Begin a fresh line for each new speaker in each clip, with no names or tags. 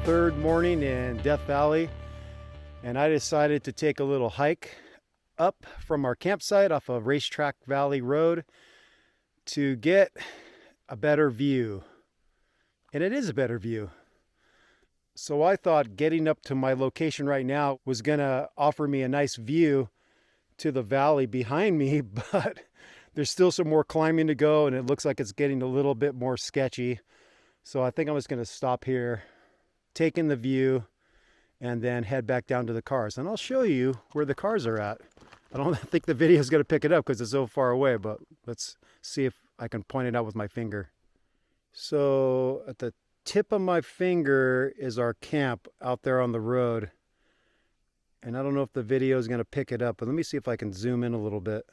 third morning in Death Valley, and I decided to take a little hike up from our campsite off of Racetrack Valley Road to get a better view. And it is a better view. So I thought getting up to my location right now was gonna offer me a nice view to the valley behind me, but there's still some more climbing to go, and it looks like it's getting a little bit more sketchy. So I think I'm just gonna stop here, take in the view, and then head back down to the cars. And I'll show you where the cars are at. I don't think the video is gonna pick it up because it's so far away, but let's see if I can point it out with my finger. So at the tip of my finger is our camp out there on the road. And I don't know if the video is gonna pick it up, but let me see if I can zoom in a little bit.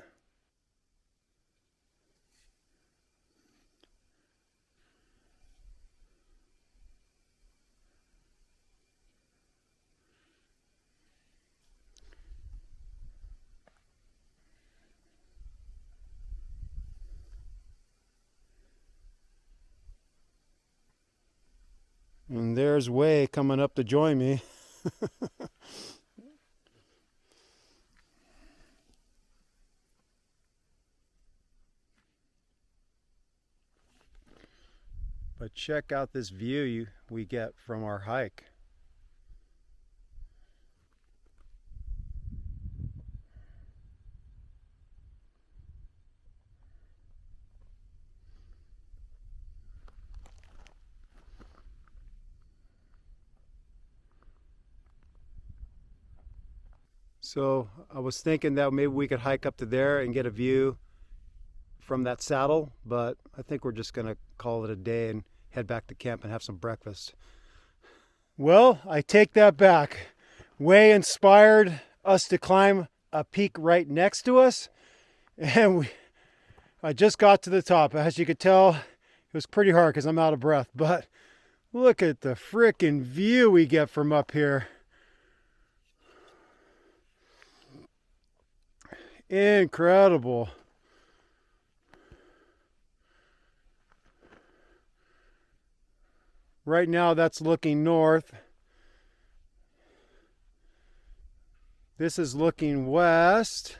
And there's Way coming up to join me. But check out this view we get from our hike. So I was thinking that maybe we could hike up to there and get a view from that saddle, but I think we're just gonna call it a day and head back to camp and have some breakfast. Well, I take that back. Way inspired us to climb a peak right next to us, and I just got to the top. As you could tell, it was pretty hard because I'm out of breath, but look at the frickin' view we get from up here. Incredible. Right now that's looking north. This is looking west.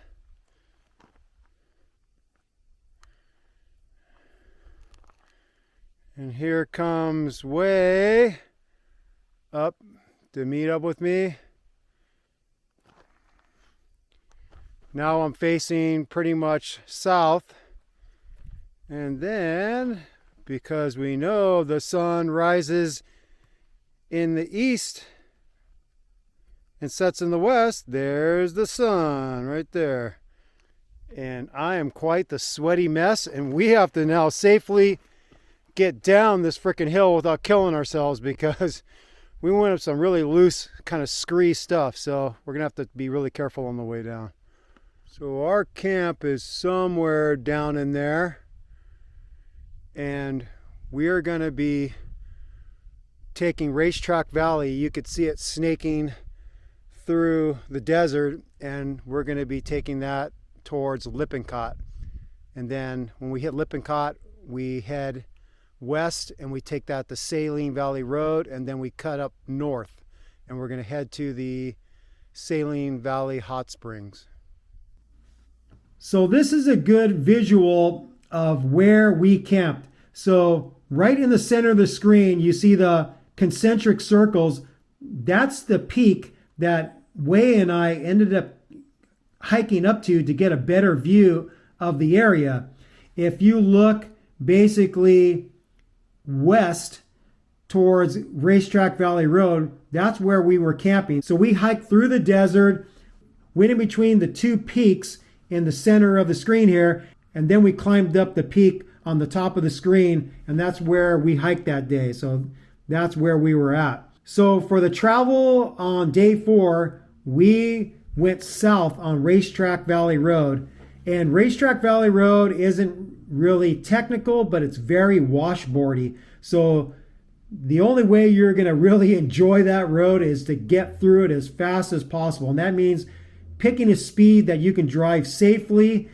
And here comes Way up to meet up with me. Now I'm facing pretty much south, and then because we know the sun rises in the east and sets in the west, there's the sun right there. And I am quite the sweaty mess, and we have to now safely get down this freaking hill without killing ourselves because we went up some really loose kind of scree stuff, so we're gonna have to be really careful on the way down. So our camp is somewhere down in there, and we are going to be taking Racetrack Valley. You could see it snaking through the desert, and we're going to be taking that towards Lippincott. And then when we hit Lippincott, we head west and we take that to Saline Valley Road, and then we cut up north, and we're going to head to the Saline Valley Hot Springs. So this is a good visual of where we camped. So right in the center of the screen, you see the concentric circles. That's the peak that Way and I ended up hiking up to get a better view of the area. If you look basically west towards Racetrack Valley Road, that's where we were camping. So we hiked through the desert, went in between the two peaks in the center of the screen here, and then we climbed up the peak on the top of the screen, and that's where we hiked that day. So that's where we were at. So for the travel on day 4, we went south on Racetrack Valley Road, and Racetrack Valley Road isn't really technical, but it's very washboardy. So the only way you're going to really enjoy that road is to get through it as fast as possible, and that means picking a speed that you can drive safely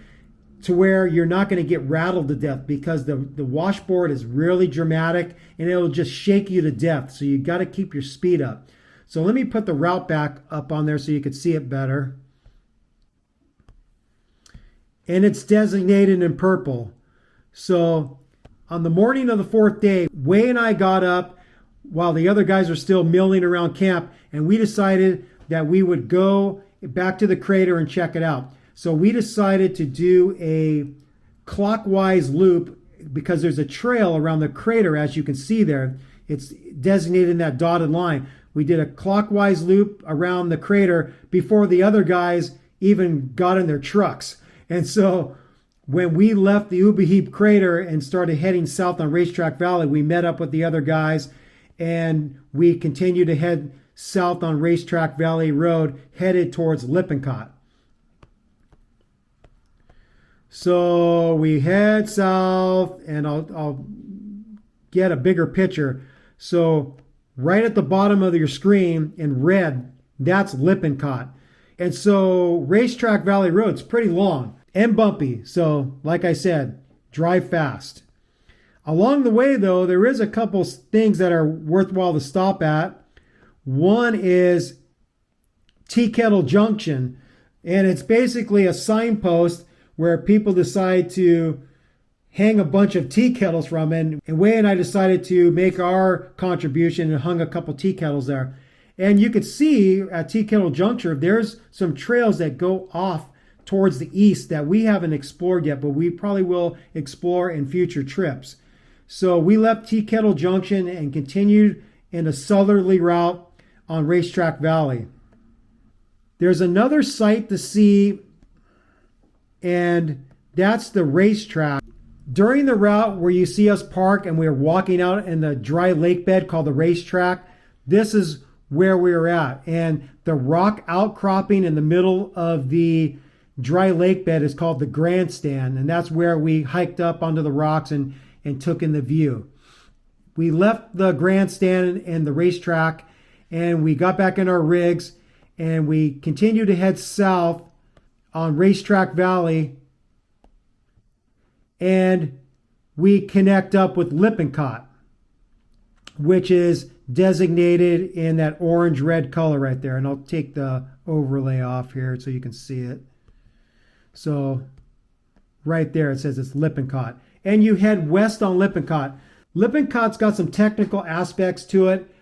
to where you're not going to get rattled to death, because the washboard is really dramatic and it'll just shake you to death. So you got to keep your speed up. So let me put the route back up on there so you can see it better. And it's designated in purple. So on the morning of the 4th day, Way and I got up while the other guys are still milling around camp, and we decided that we would go back to the crater and check it out. So we decided to do a clockwise loop because there's a trail around the crater, as you can see there. It's designated in that dotted line. We did a clockwise loop around the crater before the other guys even got in their trucks. And so when we left the Ubehebe Crater and started heading south on Racetrack Valley, we met up with the other guys and we continued to head south on Racetrack Valley Road, headed towards Lippincott. So we head south, and I'll get a bigger picture. So right at the bottom of your screen in red, that's Lippincott. And so Racetrack Valley Road's pretty long and bumpy. So like I said, drive fast. Along the way though, there is a couple things that are worthwhile to stop at. One is Teakettle Junction, and it's basically a signpost where people decide to hang a bunch of tea kettles from it. And Way and I decided to make our contribution and hung a couple tea kettles there. And you could see at Teakettle Junction, there's some trails that go off towards the east that we haven't explored yet, but we probably will explore in future trips. So we left Teakettle Junction and continued in a southerly route on Racetrack Valley. There's another site to see, and that's the racetrack. During the route where you see us park and we're walking out in the dry lake bed called the racetrack, this is where we were at. And the rock outcropping in the middle of the dry lake bed is called the grandstand, and that's where we hiked up onto the rocks and took in the view. We left the grandstand and the racetrack, and we got back in our rigs, and we continued to head south on Racetrack Valley, and we connect up with Lippincott, which is designated in that orange-red color right there. And I'll take the overlay off here so you can see it. So right there it says it's Lippincott. And you head west on Lippincott. Lippincott's got some technical aspects to it,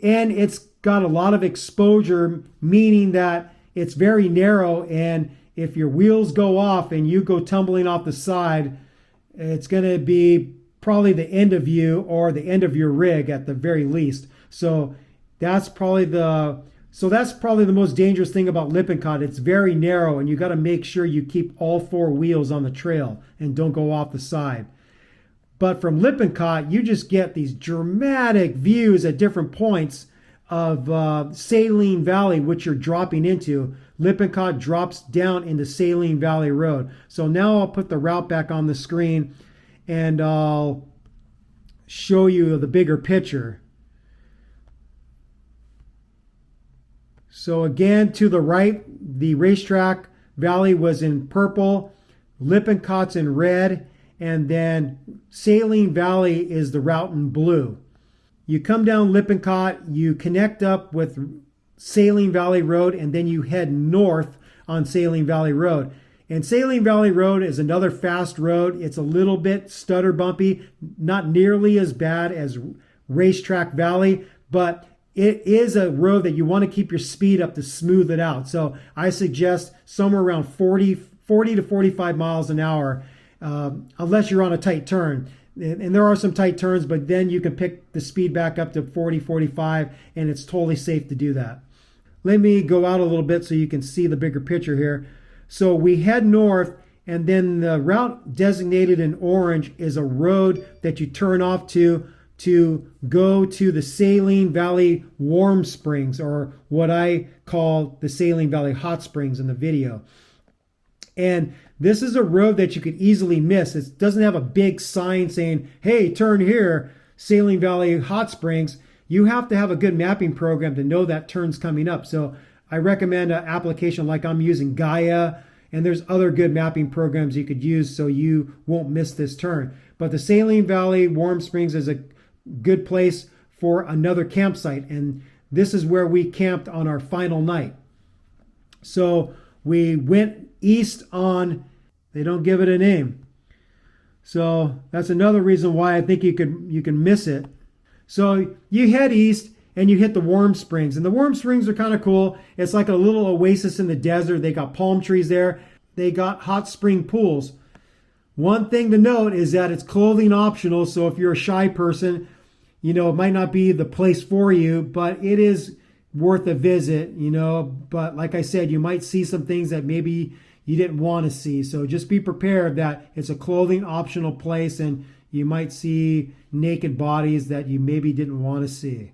and it's got a lot of exposure, meaning that it's very narrow, and if your wheels go off and you go tumbling off the side, it's going to be probably the end of you or the end of your rig at the very least. So that's probably the most dangerous thing about Lippincott. It's very narrow, and you got to make sure you keep all 4 wheels on the trail and don't go off the side. But from Lippincott, you just get these dramatic views at different points of Saline Valley, which you're dropping into. Lippincott drops down into Saline Valley Road. So now I'll put the route back on the screen and I'll show you the bigger picture. So again, to the right, the Racetrack Valley was in purple, Lippincott's in red, and then Saline Valley is the route in blue. You come down Lippincott, you connect up with Saline Valley Road, and then you head north on Saline Valley Road. And Saline Valley Road is another fast road. It's a little bit stutter bumpy, not nearly as bad as Racetrack Valley, but it is a road that you want to keep your speed up to smooth it out. So I suggest somewhere around 40 to 45 miles an hour, unless you're on a tight turn. And there are some tight turns, but then you can pick the speed back up to 40, 45, and it's totally safe to do that. Let me go out a little bit so you can see the bigger picture here. So we head north, and then the route designated in orange is a road that you turn off to go to the Saline Valley Warm Springs, or what I call the Saline Valley Hot Springs in the video. And this is a road that you could easily miss. It doesn't have a big sign saying, hey, turn here, Saline Valley Hot Springs. You have to have a good mapping program to know that turn's coming up. So I recommend an application like I'm using, Gaia, And there's other good mapping programs you could use so you won't miss this turn. But the Saline Valley Warm Springs is a good place for another campsite. And this is where we camped on our final night. So we went east on, they don't give it a name. So that's another reason why I think you can miss it. So you head east and you hit the Warm Springs. And the Warm Springs are kind of cool. It's like a little oasis in the desert. They got palm trees there. They got hot spring pools. One thing to note is that it's clothing optional. So if you're a shy person, it might not be the place for you, but it is worth a visit, But like I said, you might see some things that maybe you didn't want to see. So just be prepared that it's a clothing optional place and you might see naked bodies that you maybe didn't want to see.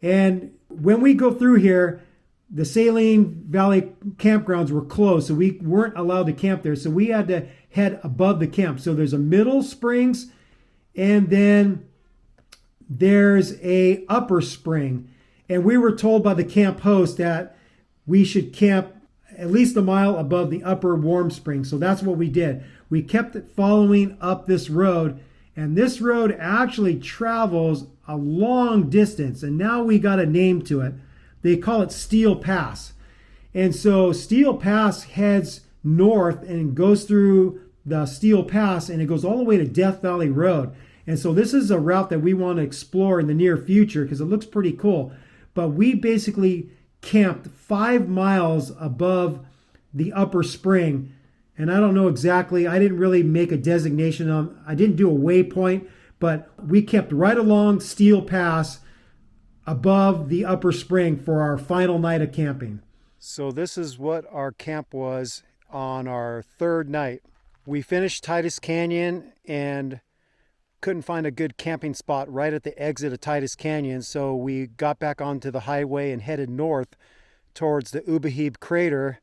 And when we go through here, the Saline Valley campgrounds were closed, so we weren't allowed to camp there. So we had to head above the camp. So there's a middle springs, and then there's a upper spring. And we were told by the camp host that we should camp at least a mile above the upper warm spring. So that's what we did. We kept following up this road, and this road actually travels a long distance, and now we got a name to it. They call it Steel Pass. And so Steel Pass heads north and goes through the Steel Pass, and it goes all the way to Death Valley Road. And so this is a route that we want to explore in the near future because it looks pretty cool. But we basically camped 5 miles above the upper spring. And I don't know exactly, I didn't really make a designation on, I didn't do a waypoint, but we kept right along Steel Pass above the upper spring for our final night of camping. So this is what our camp was on our third night. We finished Titus Canyon and couldn't find a good camping spot right at the exit of Titus Canyon, so we got back onto the highway and headed north towards the Ubehebe Crater.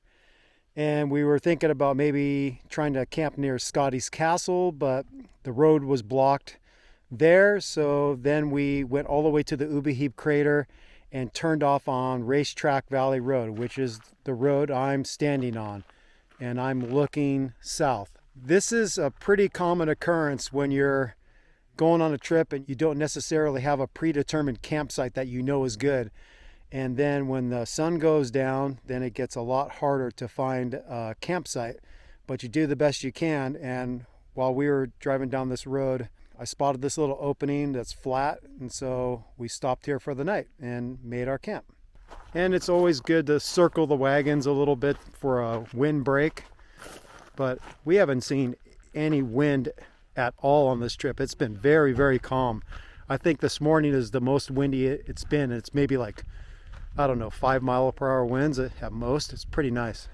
And we were thinking about maybe trying to camp near Scotty's Castle, but the road was blocked there. So then we went all the way to the Ubehebe Crater and turned off on Racetrack Valley Road, which is the road I'm standing on. And I'm looking south. This is a pretty common occurrence when you're going on a trip and you don't necessarily have a predetermined campsite that you know is good. And then when the sun goes down, then it gets a lot harder to find a campsite. But you do the best you can. And while we were driving down this road, I spotted this little opening that's flat. And so we stopped here for the night and made our camp. And it's always good to circle the wagons a little bit for a wind break. But we haven't seen any wind at all on this trip. It's been very, very calm. I think this morning is the most windy it's been. It's maybe like, I don't know, 5 mile per hour winds at most. It's pretty nice.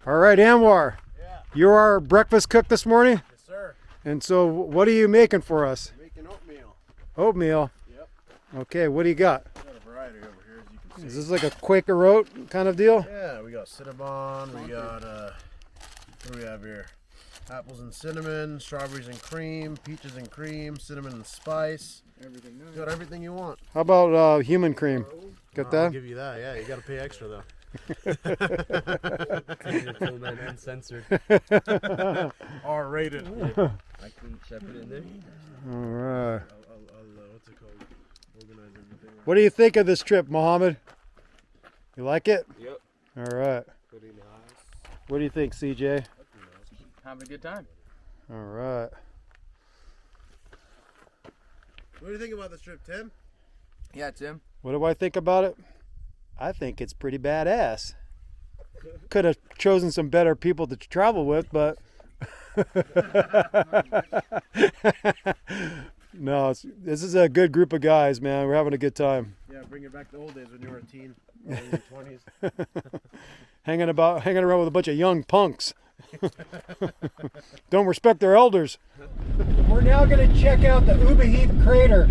All right, Anwar. Yeah. You're our breakfast cook this morning?
Yes, sir.
And so what are you making for us?
Making oatmeal.
Oatmeal?
Yep.
Okay, what do you got?
We got a variety over here, as you can see.
Is this like a Quaker oat kind of deal?
Yeah, we got Cinnabon, we got, what do we have here? Apples and cinnamon, strawberries and cream, peaches and cream, cinnamon and spice. Everything nice. Got everything you want.
How about human cream? Got that?
I'll give you that, yeah. You got to pay extra, though.
Toolman uncensored.
R-rated.
I can shove it in there.
All right.
I'll what's it called? Organize everything.
What do you think of this trip, Mohammed? You like it?
Yep.
All right.
Pretty nice.
What do you think, CJ?
Having a good time.
All right.
What do you think about this trip, Tim?
Yeah, Tim.
What do I think about it? I think it's pretty badass. Could have chosen some better people to travel with, but no, this is a good group of guys, man. We're having a good time.
Yeah, bring it back to the old days when you were a teen, or in your 20s.
hanging around with a bunch of young punks. Don't respect their elders. We're now going to check out the Ubehebe Crater.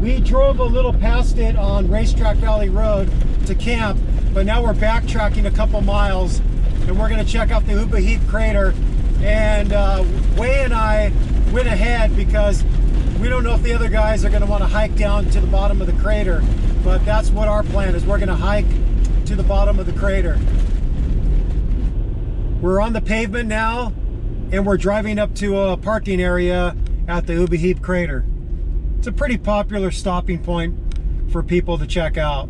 We drove a little past it on Racetrack Valley Road to camp, but now we're backtracking a couple miles and we're going to check out the Ubehebe Crater. And Way and I went ahead because we don't know if the other guys are going to want to hike down to the bottom of the crater. but that's what our plan is. We're going to hike to the bottom of the crater. We're on the pavement now, and we're driving up to a parking area at the Ubehebe Crater. It's a pretty popular stopping point for people to check out.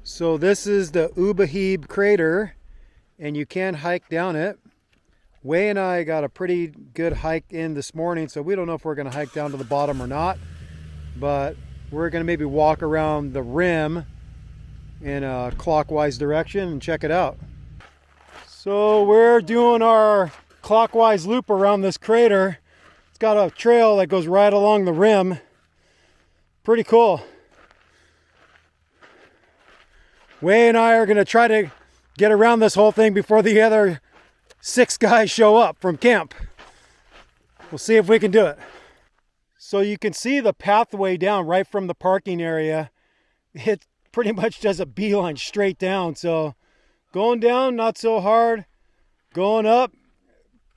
So this is the Ubehebe Crater, and you can hike down it. Way and I got a pretty good hike in this morning, so we don't know if we're going to hike down to the bottom or not, but we're going to maybe walk around the rim in a clockwise direction and check it out. So we're doing our clockwise loop around this crater. It's got a trail that goes right along the rim. Pretty cool. Way and I are going to try to get around this whole thing before the other 6 guys show up from camp. We'll see if we can do it. So you can see the pathway down right from the parking area. It pretty much does a beeline straight down. So going down, not so hard. Going up,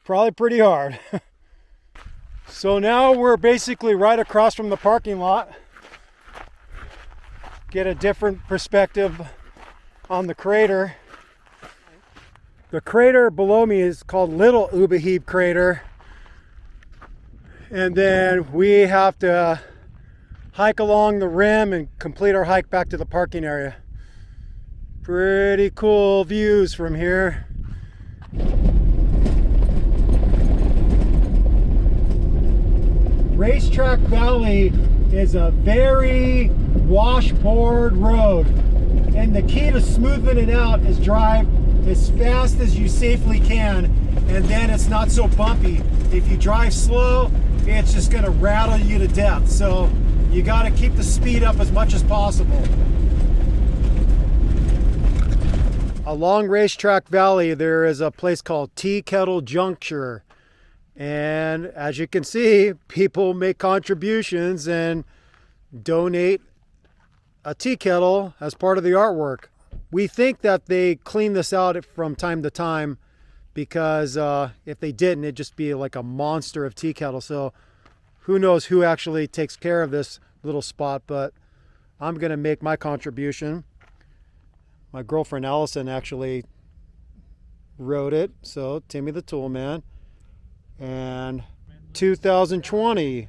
probably pretty hard. So now we're basically right across from the parking lot. Get a different perspective on the crater. The crater below me is called Little Ubehebe Crater, and then we have to hike along the rim and complete our hike back to the parking area. Pretty cool views from here. Racetrack Valley is a very washboard road, and the key to smoothing it out is drive as fast as you safely can, and then it's not so bumpy. If you drive slow, it's just going to rattle you to death. So you got to keep the speed up as much as possible. Along Racetrack Valley, there is a place called Teakettle Junction, and as you can see, people make contributions and donate a tea kettle as part of the artwork. We think that they clean this out from time to time, because if they didn't, it'd just be like a monster of tea kettle. So who knows who actually takes care of this little spot, but I'm gonna make my contribution. My girlfriend Allison actually wrote it, so Timmy the Toolman. And 2020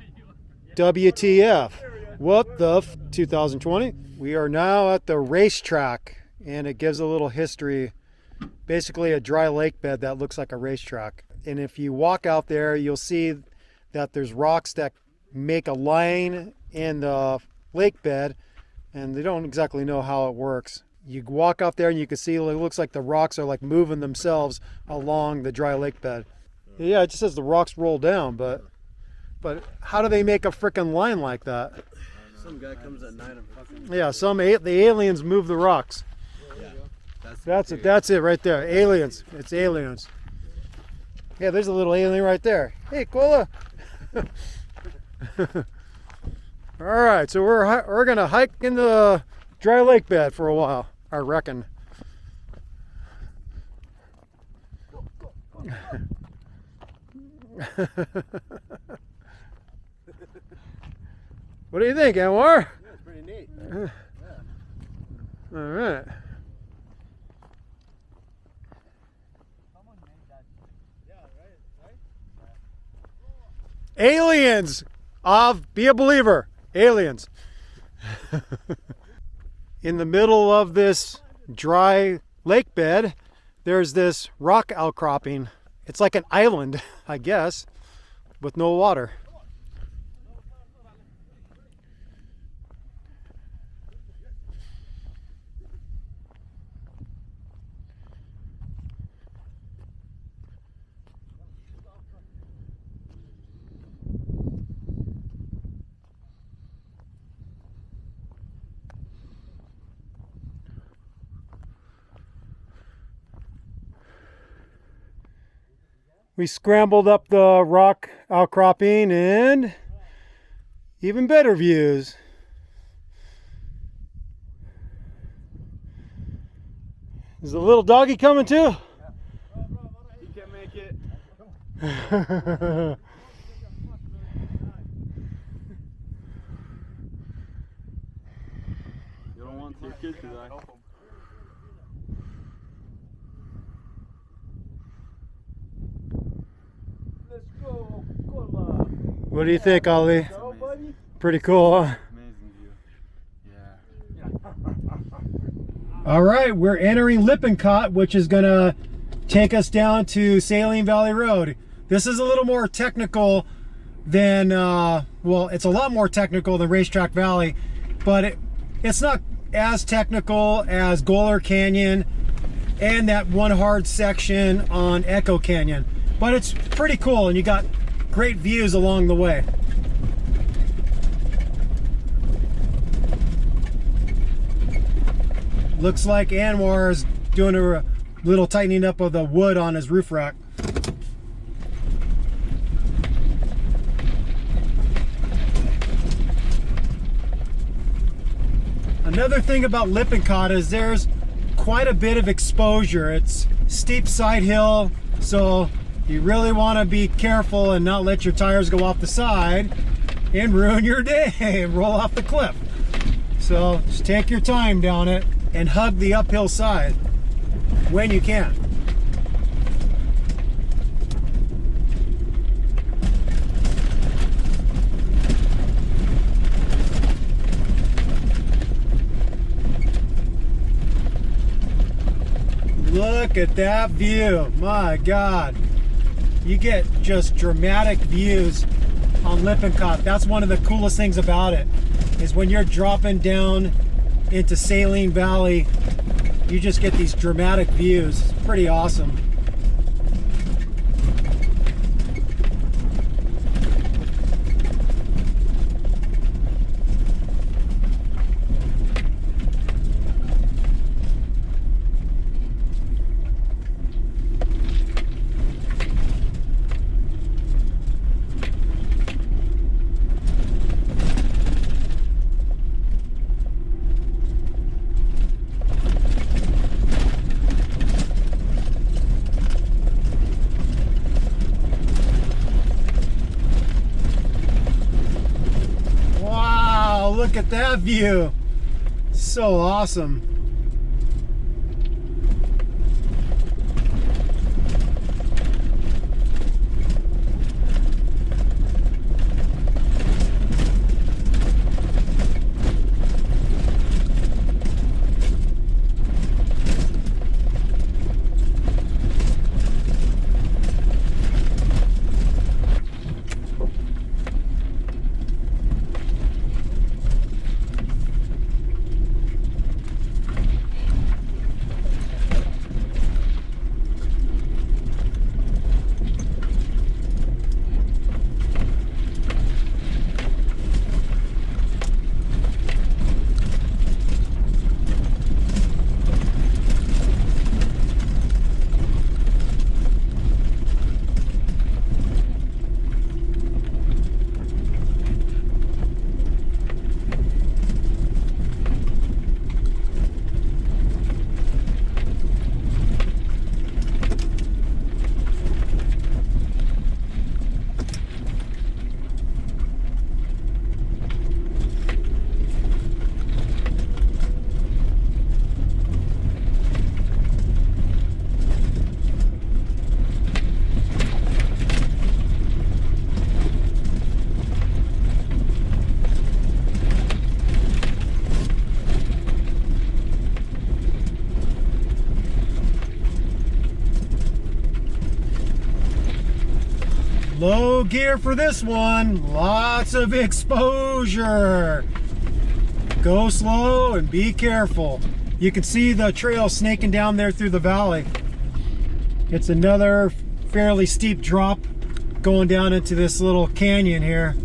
WTF, what the 2020. We are now at the racetrack, and it gives a little history. Basically a dry lake bed that looks like a racetrack. And if you walk out there, you'll see that there's rocks that make a line in the lake bed, and they don't exactly know how it works. You walk out there and you can see it looks like the rocks are like moving themselves along the dry lake bed. Yeah, it just says the rocks roll down, but how do they make a freaking line like that?
Some guy comes at night and fucking...
Yeah, the aliens move the rocks.
Yeah.
That's it right there. Aliens. It's aliens. Yeah, there's a little alien right there. Hey, Cola. All right, so we're gonna hike in the dry lake bed for a while, I reckon. What do you think, Anwar?
Yeah, it's pretty neat.
Yeah. All right. Aliens of Be a Believer. Aliens. In the middle of this dry lake bed, there's this rock outcropping. It's like an island, I guess, with no water. We scrambled up the rock outcropping and even better views. Is the little doggy coming too?
You can make it. You don't want your kid to die. Let's go, Cola.
What do you think, Ali?
Go, buddy.
Pretty cool, huh?
Amazing view. Yeah.
All right, we're entering Lippincott, which is gonna take us down to Saline Valley Road. This is a little more technical than, well, it's a lot more technical than Racetrack Valley, but it's not as technical as Goler Canyon and that one hard section on Echo Canyon. But it's pretty cool, and you got great views along the way. Looks like Anwar is doing a little tightening up of the wood on his roof rack. Another thing about Lippincott is there's quite a bit of exposure. It's steep side hill, so you really want to be careful and not let your tires go off the side and ruin your day and roll off the cliff. So just take your time down it and hug the uphill side when you can. Look at that view. My God. You get just dramatic views on Lippincott. That's one of the coolest things about it, is when you're dropping down into Saline Valley, you just get these dramatic views. It's pretty awesome. Look at that view. So awesome. Low gear for this one, lots of exposure. Go slow and be careful. You can see the trail snaking down there through the valley. It's another fairly steep drop going down into this little canyon here.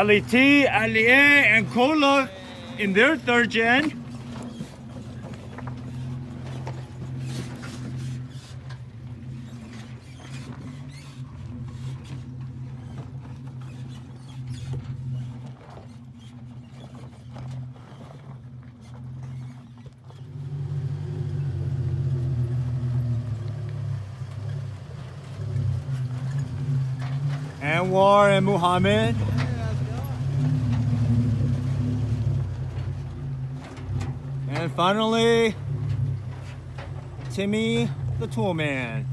LET, LEA, and Cola in their third gen. Anwar and Muhammad. And finally, Timmy the Toolman.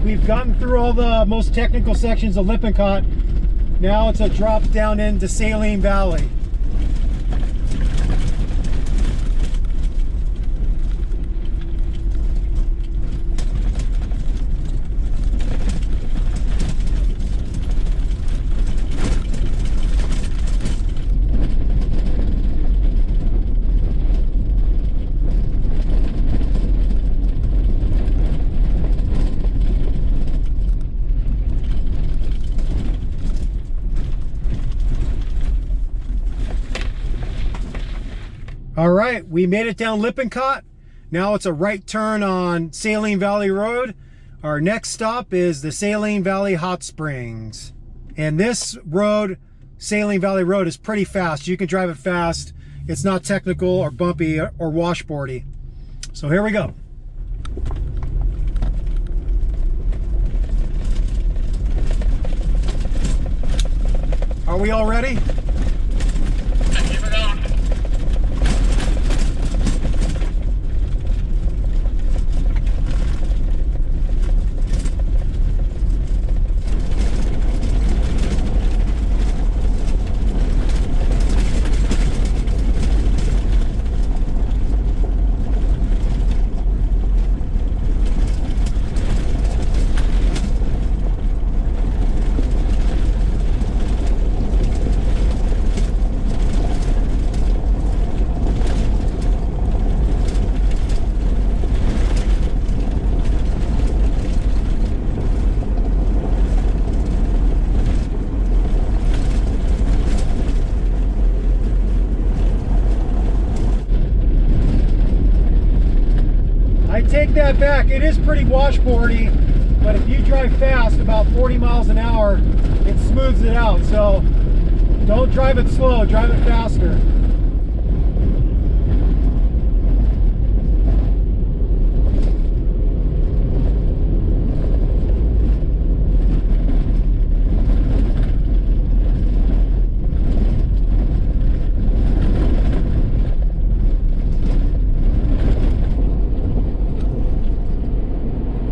We've gotten through all the most technical sections of Lippincott. Now it's a drop down into Saline Valley. All right, we made it down Lippincott. Now it's a right turn on Saline Valley Road. Our next stop is the Saline Valley Hot Springs. And this road, Saline Valley Road, is pretty fast. You can drive it fast. It's not technical or bumpy or washboardy. So here we go. Are we all ready? Take that back, it is pretty washboardy, but if you drive fast, about 40 miles an hour, it smooths it out. So don't drive it slow, drive it faster.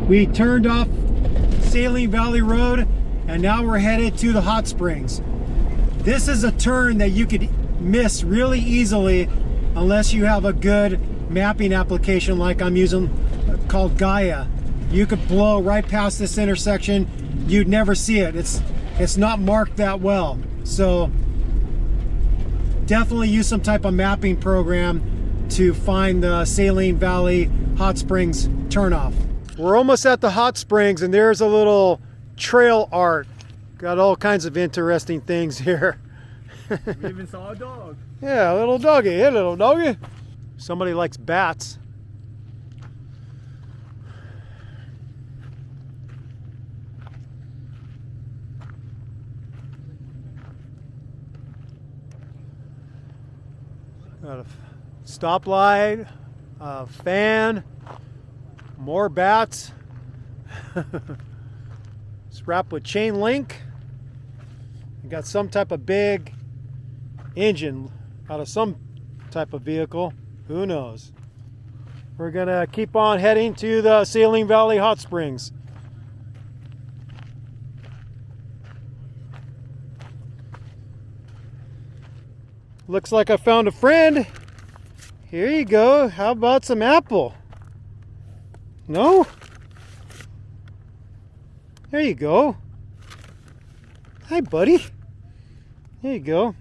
We turned off Saline Valley Road and now we're headed to the hot springs. This is a turn that you could miss really easily unless you have a good mapping application like I'm using called Gaia. You could blow right past this intersection, you'd never see it. It's not marked that well. So definitely use some type of mapping program to find the Saline Valley Hot Springs turnoff. We're almost at the hot springs and there's a little trail art. Got all kinds of interesting things here.
We even saw a dog.
Yeah, a little doggy. Hey, little doggy. Somebody likes bats. Got a stoplight, a fan, more bats. It's wrapped with chain link. You got some type of big engine out of some type of vehicle. Who knows? We're gonna keep on heading to the Saline Valley Hot Springs. Looks like I found a friend. Here you go. How about some apple? No? There you go. Hi, buddy. There you go.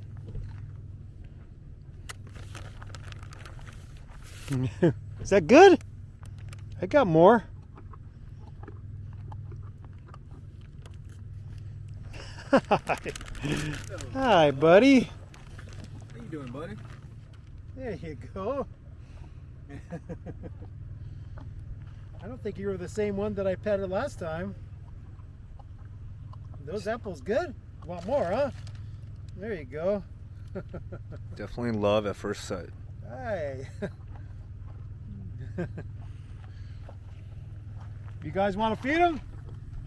Is that good? I got more. Hi, buddy.
How you doing, buddy?
There you go. I don't think you were the same one that I petted last time. Those apples good? Want more, huh? There you go.
Definitely love at first sight.
Hi. You guys want to feed them?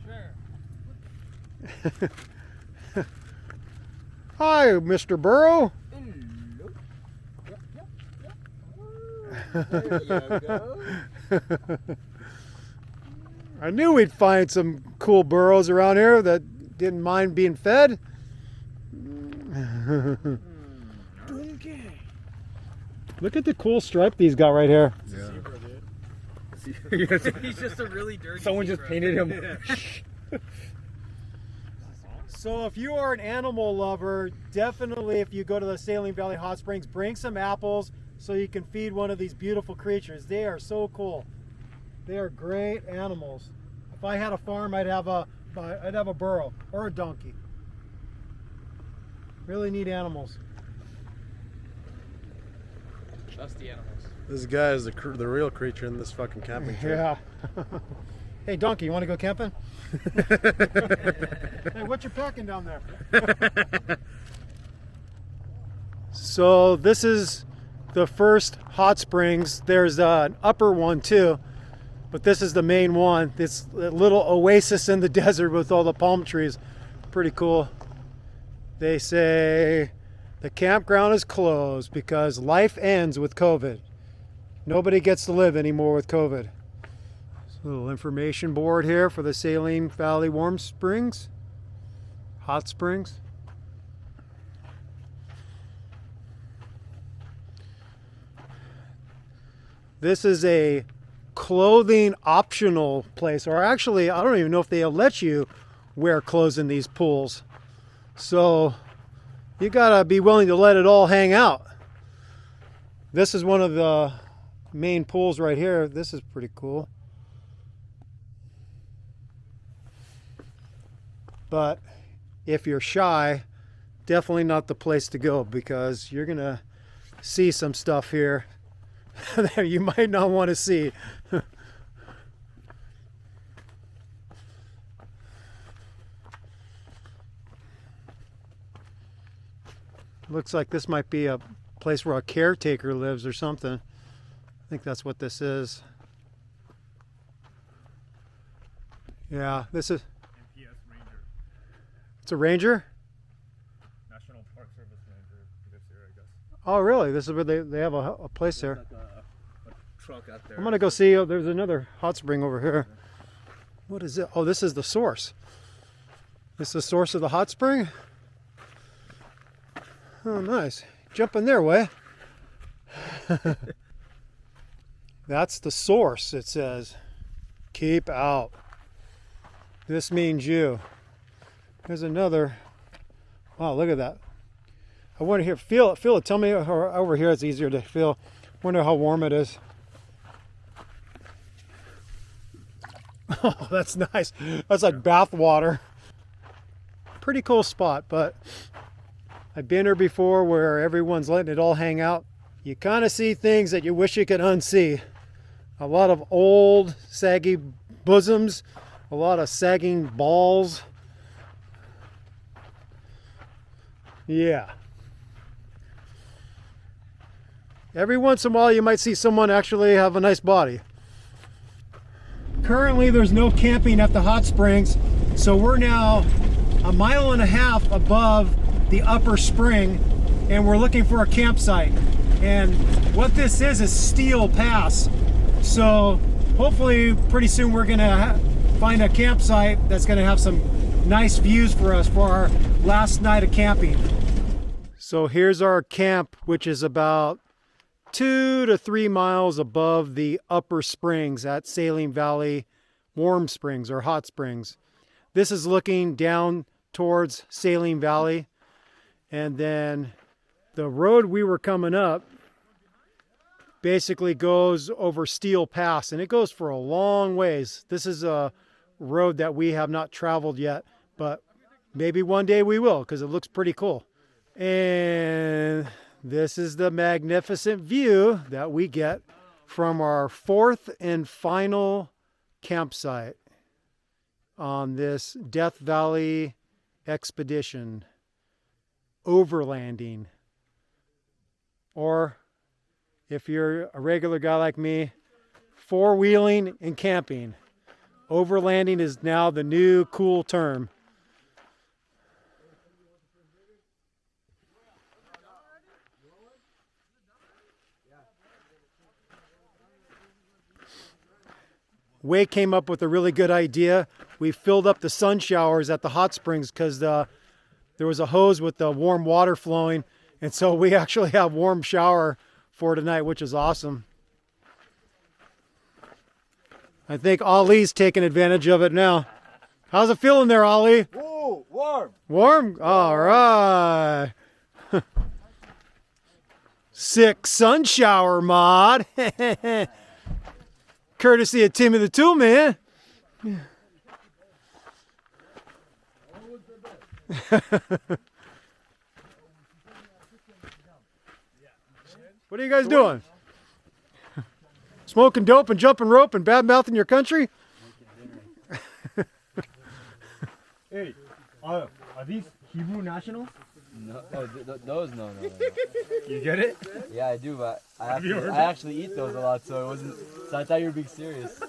Sure.
Hi, Mr. Burro.
There you go.
I knew we'd find some cool burros around here that didn't mind being fed. Look at the cool stripe these got right here.
He's just a really dirty
Someone just painted him.
So if you are an animal lover, definitely if you go to the Saline Valley Hot Springs, bring some apples so you can feed one of these beautiful creatures. They are so cool. They are great animals. If I had a farm, I'd have a burro or a donkey. Really neat animals.
Trust the animals.
This guy is the real creature in this fucking camping trip.
Yeah. Hey, donkey, you want to go camping? Hey, what you packing down there? So this is the first hot springs. There's an upper one too, but this is the main one. This little oasis in the desert with all the palm trees. Pretty cool. They say the campground is closed because life ends with COVID. Nobody gets to live anymore with COVID. So a little information board here for the Saline Valley Warm Springs, hot springs. This is a clothing optional place, or actually, I don't even know if they'll let you wear clothes in these pools. So you gotta be willing to let it all hang out. This is one of the main pools right here. This is pretty cool. But if you're shy, definitely not the place to go because you're gonna see some stuff here that you might not want to see. Looks like this might be a place where a caretaker lives or something. I think that's what this is. Yeah, this is.
NPS Ranger.
It's a ranger?
National Park Service Ranger lives here, I guess.
Oh, really? This is where they have a place there.
Like a truck out there.
I'm gonna go see. Oh, there's another hot spring over here. What is it? Oh, this is the source. This is the source of the hot spring. Oh, nice. Jump in there, way. That's the source. It says, "Keep out." This means you. There's another. Wow, look at that. I wonder here. Feel it. Tell me over here. It's easier to feel. Wonder how warm it is. Oh, that's nice. That's like bath water. Pretty cool spot, but I've been here before where everyone's letting it all hang out. you kind of see things that you wish you could unsee. A lot of old saggy bosoms, a lot of sagging balls. Yeah. Every once in a while you might see someone actually have a nice body. Currently there's no camping at the hot springs, so we're now 1.5 miles above the upper spring and we're looking for a campsite. And what this is Steel Pass. So hopefully pretty soon we're gonna find a campsite that's gonna have some nice views for us for our last night of camping. So here's our camp, which is about 2 to 3 miles above the upper springs at Saline Valley Warm Springs or Hot Springs. This is looking down towards Saline Valley, and then the road we were coming up basically goes over Steel Pass, and it goes for a long ways. This is a road that we have not traveled yet, but maybe one day we will, because it looks pretty cool. And this is the magnificent view that we get from our 4th and final campsite on this Death Valley expedition, overlanding. Or if you're a regular guy like me, 4-wheeling and camping. Overlanding is now the new cool term. Way came up with a really good idea. We filled up the sun showers at the hot springs because there was a hose with the warm water flowing, and so we actually have warm shower for tonight, which is awesome. I think Ollie's taking advantage of it now. How's it feeling there, Ollie?
Ooh, warm.
Warm? All right. Sick sun shower mod. Courtesy of Timmy the Toolman. What are you guys doing? Smoking dope and jumping rope and bad mouthing your country?
Hey, are these Hebrew nationals?
No, those no.
You get it?
Yeah, I do, but I actually eat those a lot, so it wasn't. So I thought you were being serious.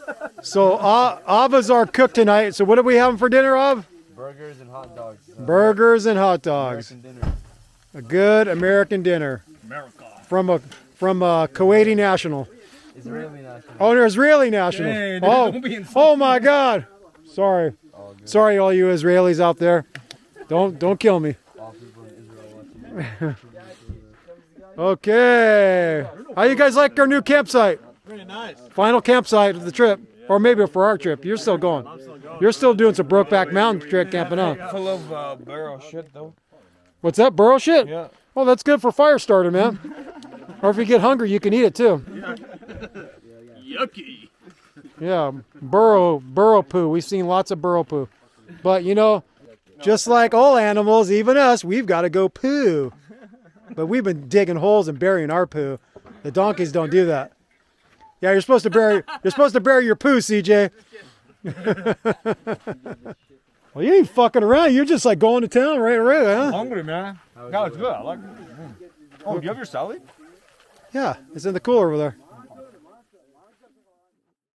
So Ava's our cook tonight. So what are we having for dinner, Av?
Burgers and hot dogs.
Burgers and hot dogs.
American dinner.
A good American dinner.
America.
From a Kuwaiti national.
Israeli national.
Oh, they're Israeli national.
Hey,
Oh,
don't be insulting.
oh my God. Sorry.
All good.
Sorry, all you Israelis out there. Don't kill me.
All people in Israel watching.
Okay. How you guys like our new campsite?
Pretty nice.
Final campsite of the trip. Or maybe for our trip. You're still going. You're still doing some Brokeback Mountain trip camping out.
Full of burro shit though.
What's that, burro shit?
Yeah.
Oh, that's good for fire starter, man. Or if you get hungry, you can eat it too.
Yucky.
Yeah, burro poo. We've seen lots of burro poo. But you know, just like all animals, even us, we've got to go poo. But we've been digging holes and burying our poo. The donkeys don't do that. Yeah, you're supposed to bury your poo, CJ. Well, you ain't fucking around. You're just like going to town right away, huh?
Hungry, man. No, it's good. I like it. Oh, do you have your salad?
Yeah, it's in the cooler over there.